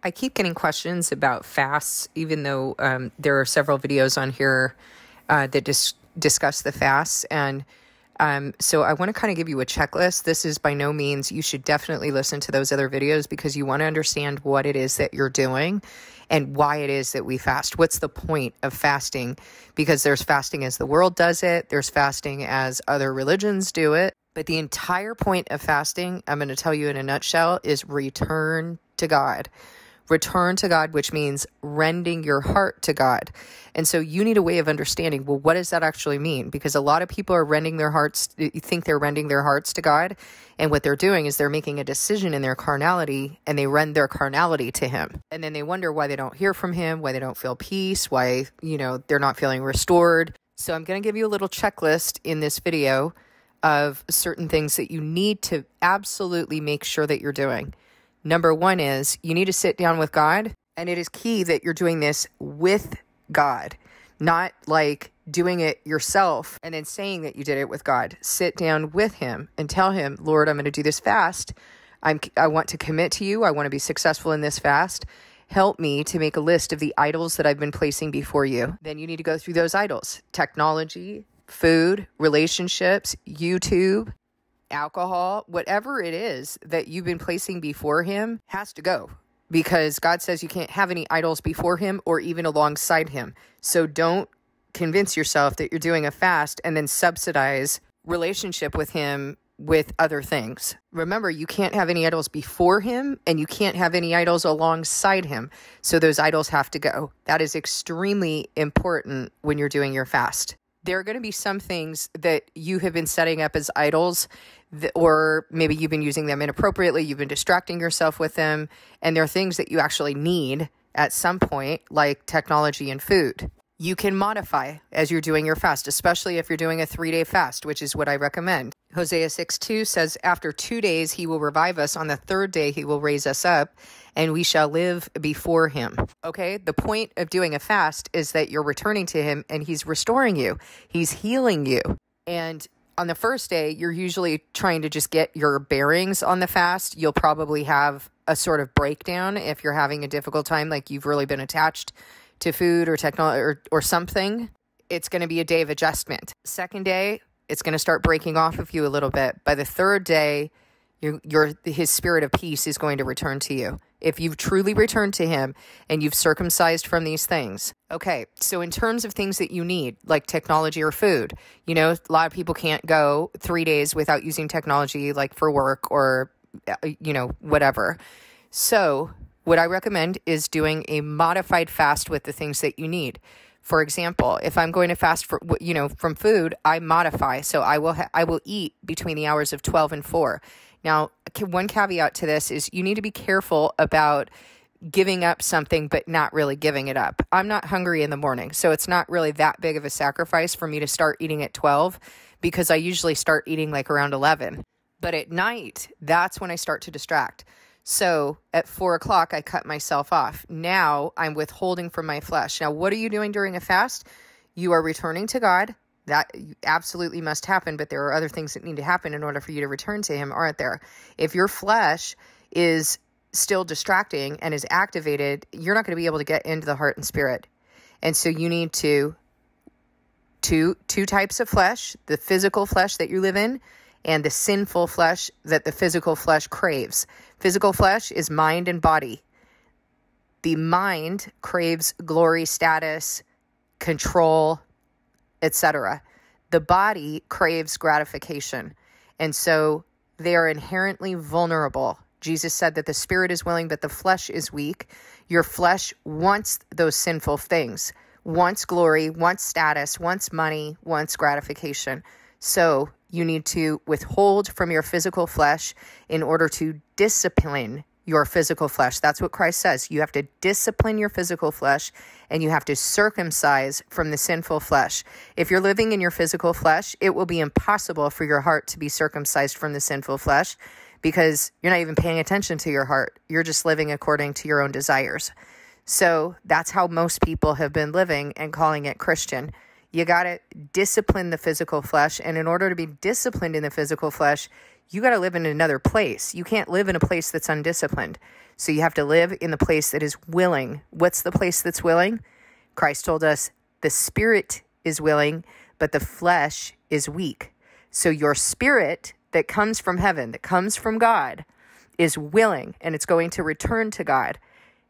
I keep getting questions about fasts, even though there are several videos on here that discuss the fasts. And so I want to kind of give you a checklist. This is by no means, you should definitely listen to those other videos because you want to understand what it is that you're doing and why it is that we fast. What's the point of fasting? Because there's fasting as the world does it. There's fasting as other religions do it. But the entire point of fasting, I'm going to tell you in a nutshell, is return to God. Return to God, which means rending your heart to God. And so you need a way of understanding, well, what does that actually mean? Because a lot of people are rending their hearts, you think they're rending their hearts to God. And what they're doing is they're making a decision in their carnality and they rend their carnality to him. And then they wonder why they don't hear from him, why they don't feel peace, why, they're not feeling restored. So I'm going to give you a little checklist in this video of certain things that you need to absolutely make sure that you're doing. Number one is you need to sit down with God, and it is key that you're doing this with God, not like doing it yourself and then saying that you did it with God. Sit down with him and tell him, Lord, I'm going to do this fast. I want to commit to you. I want to be successful in this fast. Help me to make a list of the idols that I've been placing before you. Then you need to go through those idols: technology, food, relationships, YouTube, alcohol, whatever it is that you've been placing before him has to go, because God says you can't have any idols before him or even alongside him. So don't convince yourself that you're doing a fast and then subsidize relationship with him with other things. Remember, you can't have any idols before him and you can't have any idols alongside him. So those idols have to go. That is extremely important when you're doing your fast. There are going to be some things that you have been setting up as idols, or maybe you've been using them inappropriately. You've been distracting yourself with them. And there are things that you actually need at some point, like technology and food. You can modify as you're doing your fast, especially if you're doing a 3-day fast, which is what I recommend. Hosea 6:2 says, after 2 days, he will revive us. On the third day, he will raise us up, and we shall live before him. Okay? The point of doing a fast is that you're returning to him and he's restoring you. He's healing you. And on the first day, you're usually trying to just get your bearings on the fast. You'll probably have a sort of breakdown if you're having a difficult time, like you've really been attached to food or technology or something. It's going to be a day of adjustment. Second day, it's going to start breaking off of you a little bit. By the third day, his spirit of peace is going to return to you. If you've truly returned to him and you've circumcised from these things. Okay, so in terms of things that you need, like technology or food, a lot of people can't go 3 days without using technology, like for work or, whatever. So what I recommend is doing a modified fast with the things that you need. For example, if I'm going to fast from food, I modify. So I will eat between the hours of 12 and 4. Now, one caveat to this is you need to be careful about giving up something but not really giving it up. I'm not hungry in the morning, so it's not really that big of a sacrifice for me to start eating at 12 because I usually start eating like around 11. But at night, that's when I start to distract. So at 4 o'clock, I cut myself off. Now I'm withholding from my flesh. Now, what are you doing during a fast? You are returning to God. That absolutely must happen, but there are other things that need to happen in order for you to return to him, aren't there? If your flesh is still distracting and is activated, you're not going to be able to get into the heart and spirit. And so you need two types of flesh: the physical flesh that you live in and the sinful flesh that the physical flesh craves. Physical flesh is mind and body. The mind craves glory, status, control, etc. The body craves gratification. And so they are inherently vulnerable. Jesus said that the spirit is willing, but the flesh is weak. Your flesh wants those sinful things, wants glory, wants status, wants money, wants gratification. So you need to withhold from your physical flesh in order to discipline your physical flesh. That's what Christ says. You have to discipline your physical flesh and you have to circumcise from the sinful flesh. If you're living in your physical flesh, it will be impossible for your heart to be circumcised from the sinful flesh because you're not even paying attention to your heart. You're just living according to your own desires. So that's how most people have been living and calling it Christian. You got to discipline the physical flesh. And in order to be disciplined in the physical flesh, you got to live in another place. You can't live in a place that's undisciplined. So you have to live in the place that is willing. What's the place that's willing? Christ told us the spirit is willing, but the flesh is weak. So your spirit that comes from heaven, that comes from God, is willing, and it's going to return to God.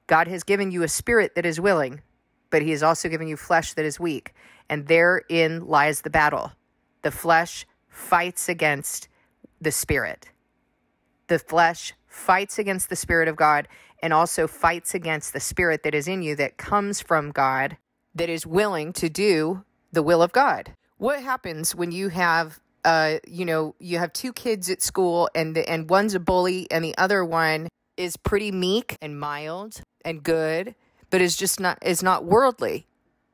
God has given you a spirit that is willing, but he has also given you flesh that is weak. And therein lies the battle. The flesh fights against the spirit. The flesh fights against the Spirit of God and also fights against the spirit that is in you that comes from God, that is willing to do the will of God. What happens when you have you have two kids at school and one's a bully and the other one is pretty meek and mild and good, but is not worldly?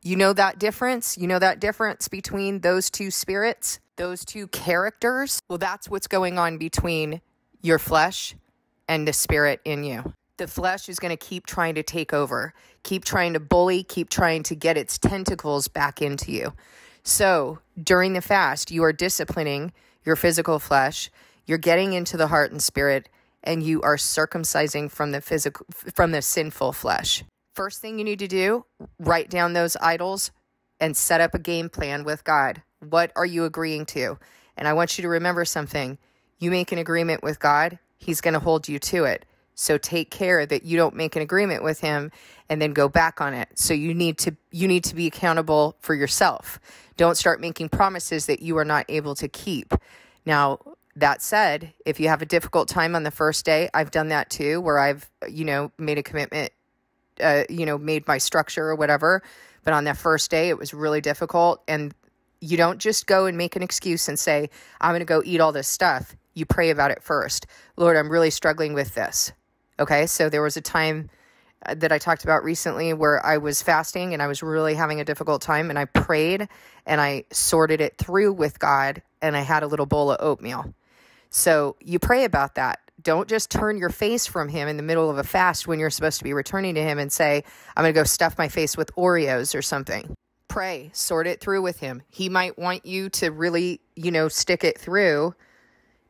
You know that difference? You know that difference between those two spirits, those two characters? Well, that's what's going on between your flesh and the spirit in you. The flesh is going to keep trying to take over, keep trying to bully, keep trying to get its tentacles back into you. So during the fast, you are disciplining your physical flesh, you're getting into the heart and spirit, and you are circumcising from the sinful flesh. First thing you need to do, write down those idols and set up a game plan with God. What are you agreeing to? And I want you to remember something. You make an agreement with God, he's going to hold you to it. So take care that you don't make an agreement with him and then go back on it. So you need to be accountable for yourself. Don't start making promises that you are not able to keep. Now, that said, if you have a difficult time on the first day, I've done that too, where I've, made a commitment, made my structure or whatever. But on that first day, it was really difficult. And you don't just go and make an excuse and say, I'm going to go eat all this stuff. You pray about it first. Lord, I'm really struggling with this. Okay, so there was a time that I talked about recently where I was fasting and I was really having a difficult time, and I prayed and I sorted it through with God, and I had a little bowl of oatmeal. So you pray about that. Don't just turn your face from him in the middle of a fast when you're supposed to be returning to him and say, I'm going to go stuff my face with Oreos or something. Pray, sort it through with him. He might want you to really, stick it through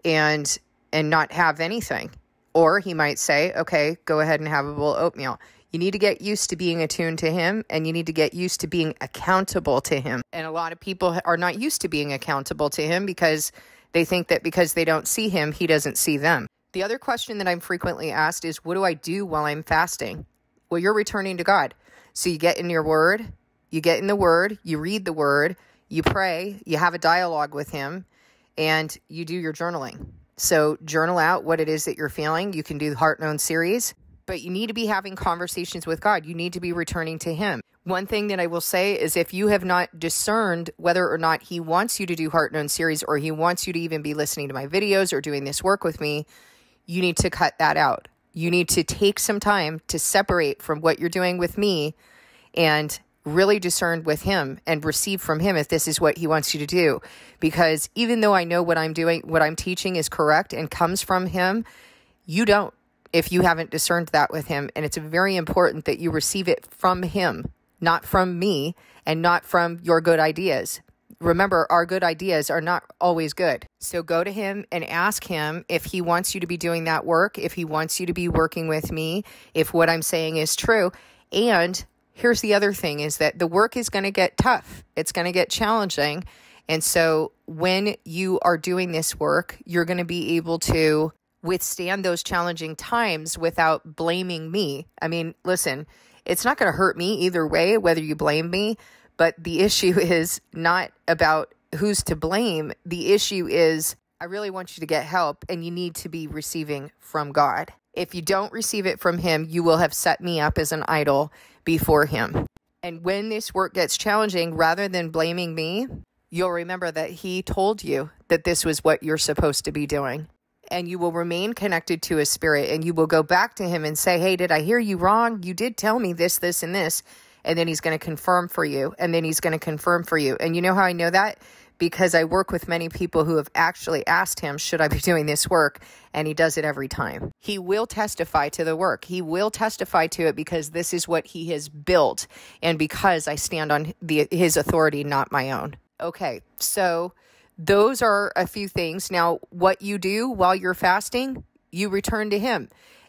and not have anything. Or he might say, okay, go ahead and have a bowl of oatmeal. You need to get used to being attuned to him, and you need to get used to being accountable to him. And a lot of people are not used to being accountable to him because they think that because they don't see him, he doesn't see them. The other question that I'm frequently asked is, what do I do while I'm fasting? Well, you're returning to God. So you get in your word, you get in the word, you read the word, you pray, you have a dialogue with him, and you do your journaling. So journal out what it is that you're feeling. You can do the Heart Known series, but you need to be having conversations with God. You need to be returning to him. One thing that I will say is if you have not discerned whether or not he wants you to do Heart Known series, or he wants you to even be listening to my videos or doing this work with me, you need to cut that out. You need to take some time to separate from what you're doing with me and really discern with him and receive from him if this is what he wants you to do. Because even though I know what I'm doing, what I'm teaching is correct and comes from him, you don't if you haven't discerned that with him. And it's very important that you receive it from him, not from me and not from your good ideas. Remember, our good ideas are not always good. So go to him and ask him if he wants you to be doing that work, if he wants you to be working with me, if what I'm saying is true. And here's the other thing is that the work is going to get tough. It's going to get challenging. And so when you are doing this work, you're going to be able to withstand those challenging times without blaming me. I mean, listen, it's not going to hurt me either way, whether you blame me. But the issue is not about who's to blame. The issue is I really want you to get help, and you need to be receiving from God. If you don't receive it from him, you will have set me up as an idol before him. And when this work gets challenging, rather than blaming me, you'll remember that he told you that this was what you're supposed to be doing. And you will remain connected to his spirit, and you will go back to him and say, hey, did I hear you wrong? You did tell me this, this, and this. And then he's going to confirm for you. And then he's going to confirm for you. And you know how I know that? because I work with many people who have actually asked him, should I be doing this work? And he does it every time. He will testify to the work. He will testify to it because this is what he has built and because I stand on his authority, not my own. Okay, so those are a few things. Now, what you do while you're fasting, you return to him.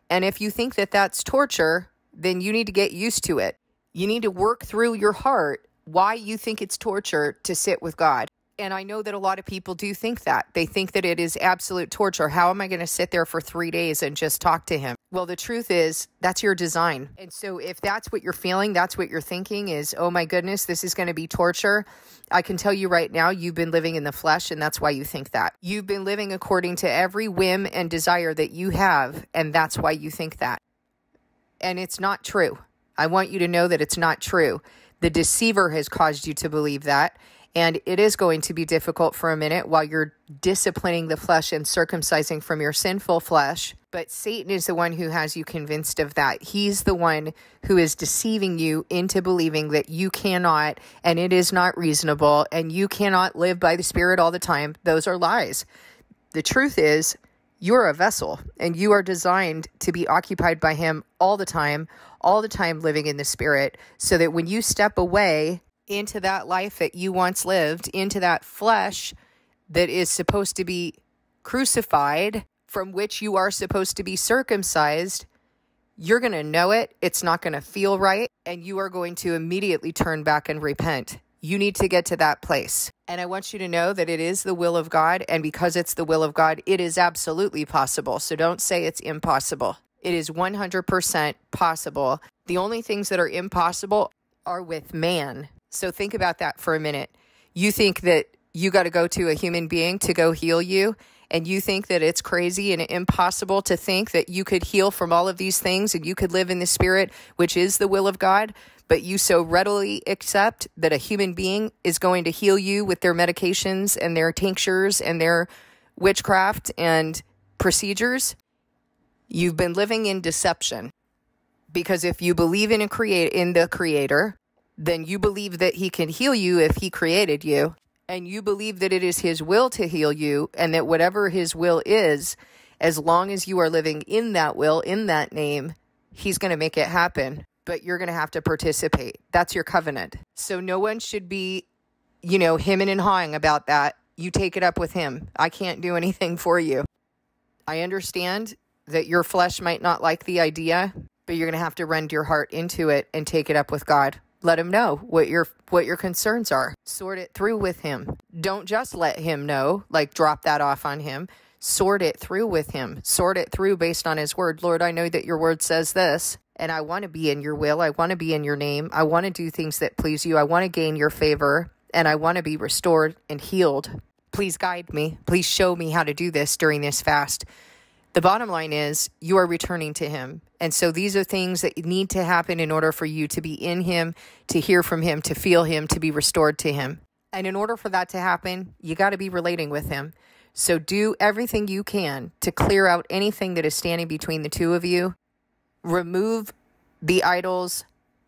And if you think that that's torture, then you need to get used to it. You need to work through your heart why you think it's torture to sit with God. And I know that a lot of people do think that. They think that it is absolute torture. How am I going to sit there for 3 days and just talk to him? Well, the truth is, that's your design. And so if that's what you're feeling, that's what you're thinking is, oh my goodness, this is going to be torture. I can tell you right now, you've been living in the flesh, and that's why you think that. You've been living according to every whim and desire that you have, and that's why you think that. And it's not true. I want you to know that it's not true. The deceiver has caused you to believe that. And it is going to be difficult for a minute while you're disciplining the flesh and circumcising from your sinful flesh. But Satan is the one who has you convinced of that. He's the one who is deceiving you into believing that you cannot, and it is not reasonable, and you cannot live by the Spirit all the time. Those are lies. The truth is, you're a vessel, and you are designed to be occupied by him all the time living in the Spirit, so that when you step away into that life that you once lived, into that flesh that is supposed to be crucified, from which you are supposed to be circumcised, you're going to know it. It's not going to feel right. And you are going to immediately turn back and repent. You need to get to that place. And I want you to know that it is the will of God. And because it's the will of God, it is absolutely possible. So don't say it's impossible. It is 100% possible. The only things that are impossible are with man. So think about that for a minute. You think that you got to go to a human being to go heal you, and you think that it's crazy and impossible to think that you could heal from all of these things and you could live in the Spirit, which is the will of God, but you so readily accept that a human being is going to heal you with their medications and their tinctures and their witchcraft and procedures. You've been living in deception, because if you believe in the Creator, then you believe that he can heal you if he created you, and you believe that it is his will to heal you, and that whatever his will is, as long as you are living in that will, in that name, he's going to make it happen, but you're going to have to participate. That's your covenant. So no one should be, hemming and hawing about that. You take it up with him. I can't do anything for you. I understand that your flesh might not like the idea, but you're going to have to rend your heart into it and take it up with God. Let him know what your concerns are. Sort it through with him. Don't just let him know, like drop that off on him. Sort it through with him. Sort it through based on his word. Lord, I know that your word says this, and I want to be in your will. I want to be in your name. I want to do things that please you. I want to gain your favor, and I want to be restored and healed. Please guide me. Please show me how to do this during this fast. The bottom line is you are returning to him. And so these are things that need to happen in order for you to be in him, to hear from him, to feel him, to be restored to him. And in order for that to happen, you got to be relating with him. So do everything you can to clear out anything that is standing between the two of you. Remove the idols.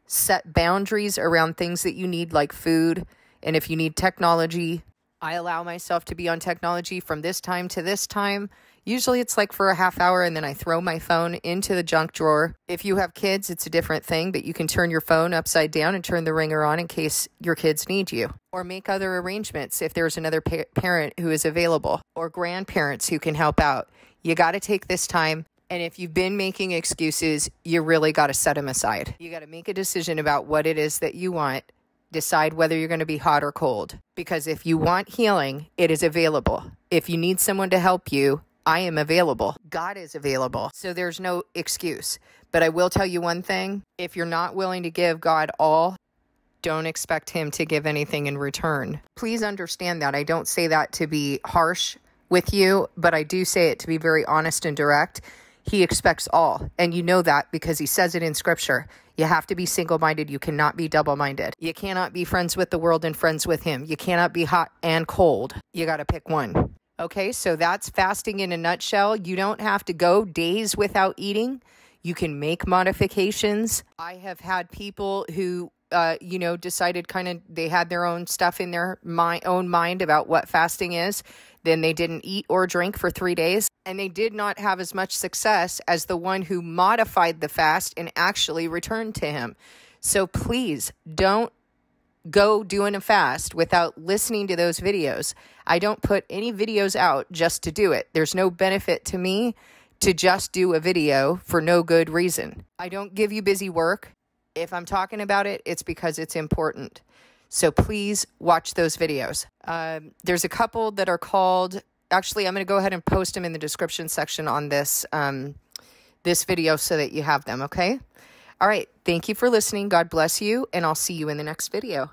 Set boundaries around things that you need, like food. And if you need technology, I allow myself to be on technology from this time to this time. Usually it's like for a half hour, and then I throw my phone into the junk drawer. If you have kids, it's a different thing, but you can turn your phone upside down and turn the ringer on in case your kids need you. Or make other arrangements if there's another parent who is available, or grandparents who can help out. You got to take this time. And if you've been making excuses, you really got to set them aside. You got to make a decision about what it is that you want. Decide whether you're going to be hot or cold. Because if you want healing, it is available. If you need someone to help you, I am available. God is available. So there's no excuse. But I will tell you one thing. If you're not willing to give God all, don't expect him to give anything in return. Please understand that. I don't say that to be harsh with you, but I do say it to be very honest and direct. He expects all. And you know that because he says it in Scripture. You have to be single-minded. You cannot be double-minded. You cannot be friends with the world and friends with him. You cannot be hot and cold. You got to pick one. Okay, so that's fasting in a nutshell. You don't have to go days without eating. You can make modifications. I have had people who decided they had their own stuff in their own mind about what fasting is. Then they didn't eat or drink for 3 days, and they did not have as much success as the one who modified the fast and actually returned to him. So please don't go doing a fast without listening to those videos. I don't put any videos out just to do it. There's no benefit to me to just do a video for no good reason. I don't give you busy work. If I'm talking about it, it's because it's important. So please watch those videos. There's a couple that are called, actually, I'm going to go ahead and post them in the description section on this video so that you have them, okay? All right. Thank you for listening. God bless you, and I'll see you in the next video.